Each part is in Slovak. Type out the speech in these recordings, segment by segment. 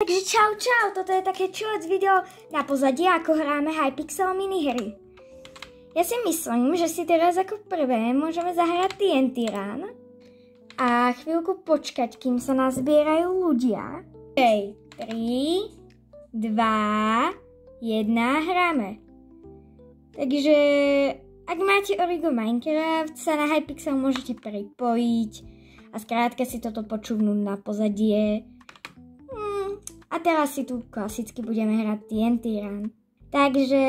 Takže čau, toto je také čilec video na pozadí, ako hráme Hypixel minihry. Ja si myslím, že si teraz ako prvé môžeme zahrať TNT Run a chvíľku počkať, kým sa nazbierajú ľudia. OK, 3, 2, 1, hráme. Takže ak máte Origo Minecraft, sa na Hypixel môžete pripojiť a skrátka si toto počúvnuť na pozadie. A teraz si tu klasicky budeme hrať TNT Run. Takže,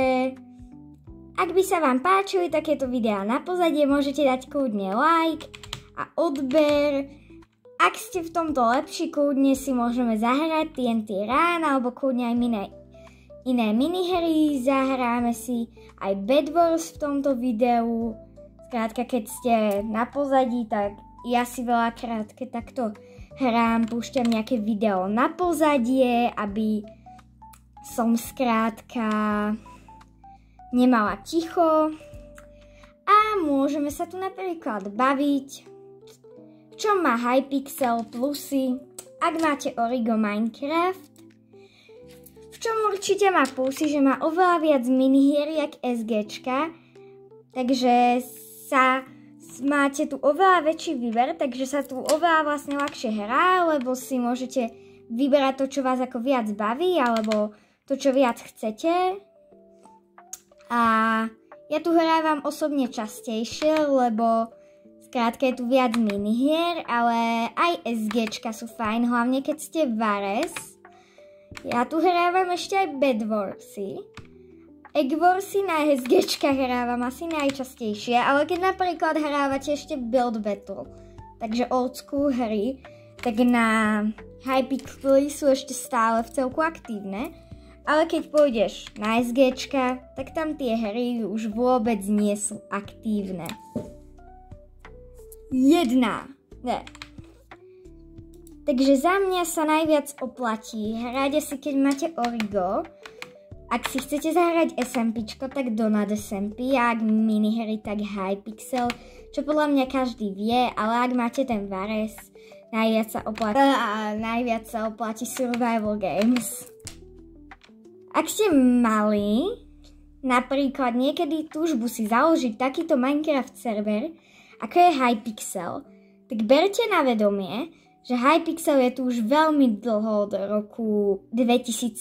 ak by sa vám páčili takéto videá na pozadie, môžete dať kľudne like a odber. Ak ste v tomto lepší, kľudne si môžeme zahrať TNT Run, alebo kľudne aj iné minihry. Zahráme si aj Bed Wars v tomto videu. Skrátka, keď ste na pozadí, tak ja si veľakrát, keď takto hrám, púšťam nejaké video na pozadie, aby som skrátka nemala ticho. A môžeme sa tu napríklad baviť, v čom má Hypixel plusy, ak máte Origo Minecraft. V čom určite má plusy, že má oveľa viac minihier jak SGčka, takže máte tu oveľa väčší výber, takže sa tu oveľa vlastne ľahšie hrá, lebo si môžete vyberať to, čo vás ako viac baví, alebo to, čo viac chcete. A ja tu hrávam osobne častejšie, lebo skrátka je tu viac minihier, ale aj SGčka sú fajn, hlavne keď ste Vares. Ja tu hrávam ešte aj Bed Warsy. Egg Warsy na SGčkách hrávam asi najčastejšie, ale keď napríklad hrávate ešte Build Battle, takže old school hry, tak na Hypixeli sú ešte stále v celku aktívne, ale keď pôjdeš na SGčka, tak tam tie hry už vôbec nie sú aktívne. Takže za mňa sa najviac oplatí hrať asi keď máte Origo. Ak si chcete zahrať SMPčko, tak Donut SMP, a ak minihry, tak Hypixel, čo podľa mňa každý vie, ale ak máte ten Vares, najviac sa oplatí Survival Games. Ak ste mali napríklad niekedy túžbu si založiť takýto Minecraft server, ako je Hypixel, tak berte na vedomie, že Hypixel je tu už veľmi dlho, od roku 2017,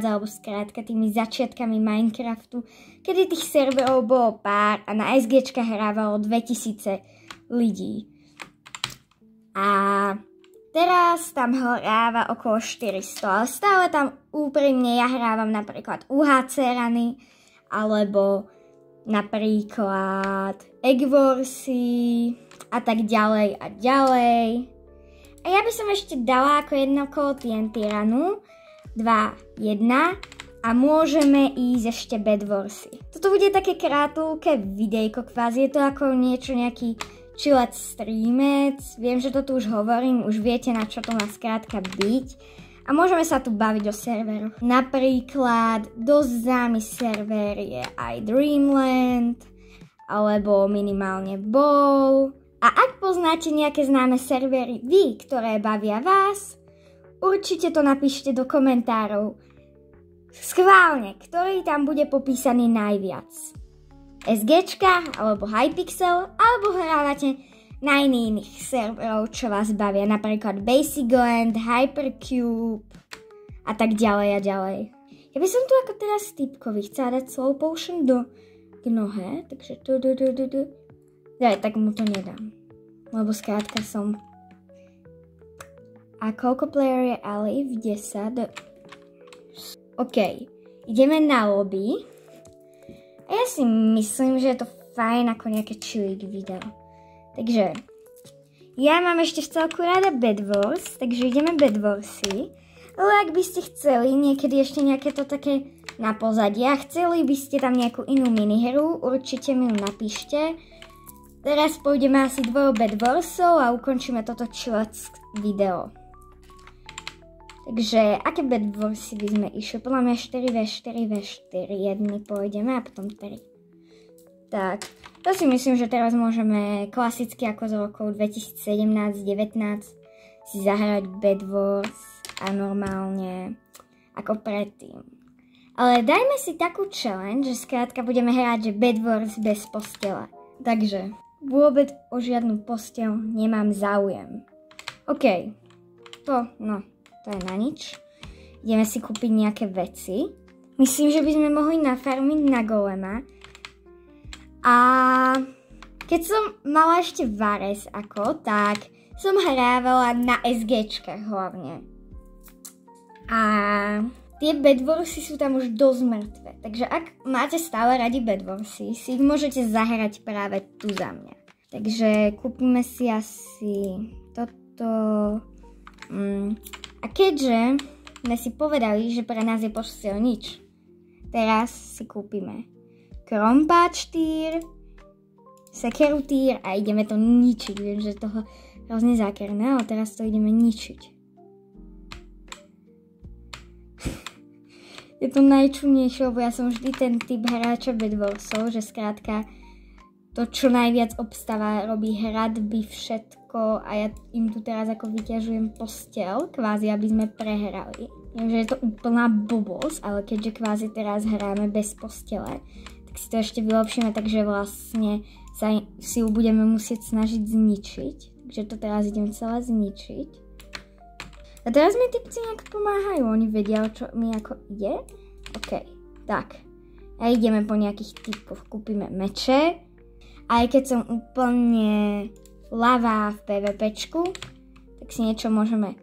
alebo skrátka tými začiatkami Minecraftu, kedy tých serverov bolo pár a na SGčka hrávalo 2000 ľudí. A teraz tam hráva okolo 400, ale stále tam úprimne ja hrávam napríklad UHC runy, alebo napríklad Egg Warsy a tak ďalej a ďalej. A ja by som ešte dala ako jedno kolo TNT Runu, 2, 1 a môžeme ísť ešte Bed Warsy. Toto bude také krátke videjko kvázi, je to ako nejaký chillec streamec. Viem, že to tu už hovorím, už viete, na čo to má skrátka byť. A môžeme sa tu baviť o serveroch. Napríklad dosť známy server je aj Dreamland, alebo minimálne Ball. A ak poznáte nejaké známe servery vy, ktoré bavia vás, určite to napíšte do komentárov. Schválne, ktorý tam bude popísaný najviac. SGčka, alebo Hypixel, alebo hrávate na iných serverov, čo vás bavia. Napríklad Basic-Land, Hypercube a tak ďalej a ďalej. Ja by som tu ako teraz typkovi chcela dať Slow Potion do Gnohe, takže tak mu to nedám, lebo skrátka som. A koľko player je Ali? V 10. OK, ideme na lobby. A ja si myslím, že je to fajn ako nejaké chilling video. Takže, ja mám ešte v celku rada Bed Wars, takže ideme Bed Warsy. Ale ak by ste chceli niekedy ešte nejaké to také na pozadí a chceli by ste tam nejakú inú minihru, určite mi ju napíšte. Teraz pôjdeme asi dvojou Bed Warsov a ukončíme toto chillec video. Takže, aké Bed Warsy by sme išli? Podľa mňa 4v4v4 jedny pôjdeme a potom 3. Tak, to si myslím, že teraz môžeme klasicky ako z rokov 2017-19 si zahrať Bed Wars. a normálne ako predtým. Ale dajme si takú challenge, že skrátka budeme hrať, že Bed Wars bez postele. Takže vôbec o žiadnu posteľ nemám záujem. OK, to je na nič. Ideme si kúpiť nejaké veci. Myslím, že by sme mohli nafarmiť na golema. A keď som mala ešte Vares tak som hrávala na SGčkách hlavne. A tie Bed Warsy sú tam už dosť mŕtve. Takže ak máte stále radi Bed Warsy, si ich môžete zahrať práve tu za mňa. Takže kúpime si asi toto. A keďže sme si povedali, že pre nás je posteľ nič, teraz si kúpime krompáč týr, sekeru týr a ideme to ničiť. Viem, že toho hrozne zákerné, ale teraz to ideme ničiť. Je to najčudnejšie, lebo ja som vždy ten typ hráča Bed Warsov, že skrátka to, čo najviac obstáva, robí hradby, všetko a ja im tu teraz ako vyťažujem posteľ, kvázi, aby sme prehrali. Viem, že je to úplná blbosť, ale keďže kvázi teraz hráme bez postele, tak si to ešte vylepšíme, takže vlastne si ju budeme musieť snažiť zničiť. Takže to teraz idem celé zničiť. A teraz mi typci nejak pomáhajú, oni vedia, čo mi ako ide. OK, tak. A ideme po nejakých typoch, kúpime meče. Aj keď som úplne lavá v PvPčku, tak si niečo môžeme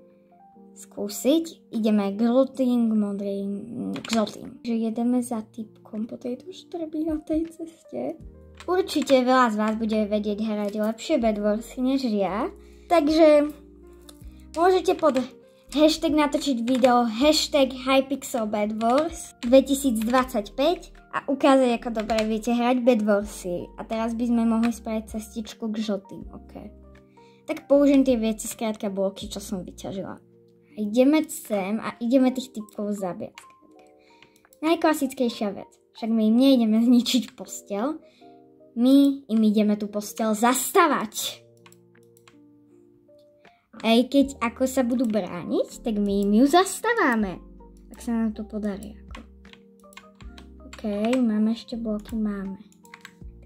skúsiť. Ideme k žltým, k modrým, k žltým. Že jedeme za typkom po tejto štrbí na tej ceste. Určite veľa z vás bude vedieť hrať lepšie Bed Warsy než ja. Takže môžete pod hashtag natočiť video hashtag HyPixelBedWars 2025 a ukázať, ako dobre viete hrať Bed Warsy. A teraz by sme mohli spraviť cestičku k žltým, OK. Tak použijem tie veci, skrátka bloky, čo som vyťažila. A ideme sem a ideme tých typkov zabiať. Najklasickejšia vec. Však my im neideme zničiť posteľ, my im ideme tú posteľ zastavať. Aj keď ako sa budú brániť, tak my im ju zastaváme. Ak sa nám to podarí. OK, máme ešte bloky, máme.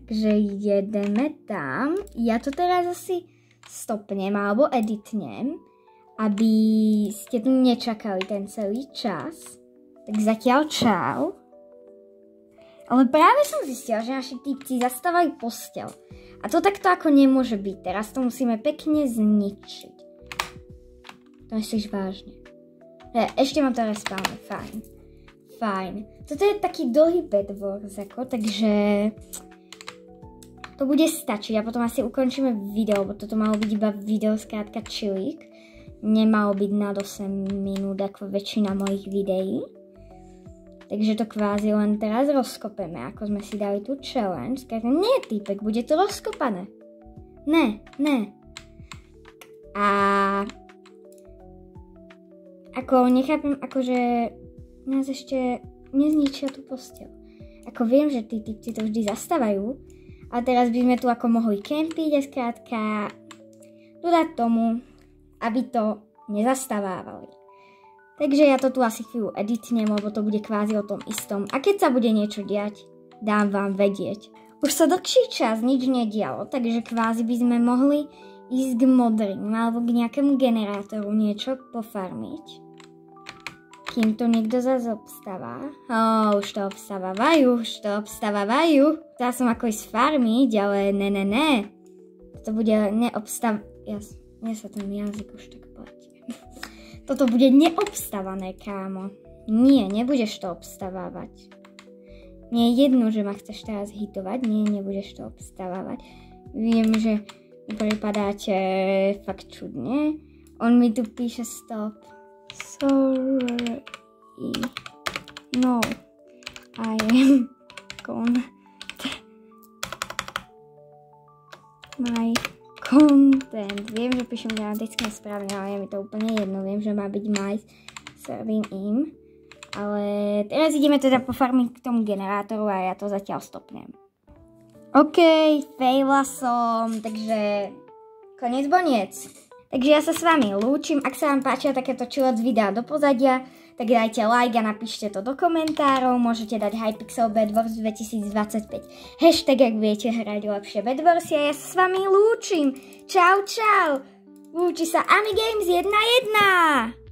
Takže jedeme tam. Ja to teraz asi stopnem alebo editnem, aby ste tu nečakali ten celý čas. Tak zatiaľ čau. Ale práve som zistila, že naši typci zastávajú posteľ. A to takto ako nemôže byť. Teraz to musíme pekne zničiť. To myslíš vážne. Ešte mám to respawne, fajn. Toto je taký dlhý Bed Wars, takže to bude stačiť a potom asi ukončíme video, lebo toto malo byť iba video, skrátka chillík. Nemalo byť nad 8 minút, ako väčšina mojich videí. Takže to kvázi len teraz rozkopeme, ako sme si dali tú challenge. Skrátka, nie týpek, bude to rozkopané. Ne. A ako nechápem, akože nás ešte nezničia tú posteľ. Ako viem, že tí typci to vždy zastávajú, a teraz by sme tu ako mohli kempiť a skrátka dodať tomu, aby to nezastávávali. Takže ja to tu asi chvíľu editnem, lebo to bude kvázi o tom istom. A keď sa bude niečo diať, dám vám vedieť. Už sa dlhší čas nič nedialo, takže kvázi by sme mohli ísť k modrým alebo k nejakému generátoru niečo pofarmiť. Kým to niekto zase obstáva. Už to obstávajú. Chcela som ako ísť farmiť, ale ne. To bude mne sa ten jazyk už tak platí. Toto bude neobstávané, kámo. Nie, nebudeš to obstávávať. Mne je jedno, že ma chceš teraz hitovať. Nie, nebudeš to obstávávať. Viem, že mi pripadáte fakt čudne. On mi tu píše stop. Sorry. No. I am gone. My content. Viem, že píšem gramaticky správne, ale je mi to úplne jedno. Viem, že má byť my serving im. Ale teraz ideme teda pofarmiť k tomu generátoru a ja to zatiaľ stopnem. OK, faila som, takže koniec boniec. Takže ja sa s vami lúčim. Ak sa vám páčia takéto chilled videa do pozadia, tak dajte like a napíšte to do komentárov. Môžete dať Hypixel Bed Wars 2025 hashtag, ak viete hrať lepšie Bed Warsy. A ja sa s vami lúčim. Čau, čau. Lúči sa Ami Games 1.1.